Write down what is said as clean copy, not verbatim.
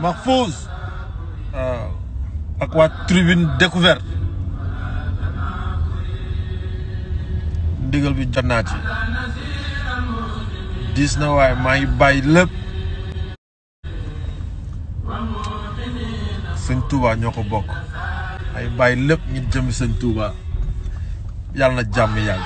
makhfouz ak waa tribune découverte ndigal bi jot naa ci diis na waaye maa ngi bàyyi lépp sëñ Touba ñoo ko bokk ay bàyyi lépp ñu jëm sëñ Touba yàlla na jàmm yàgg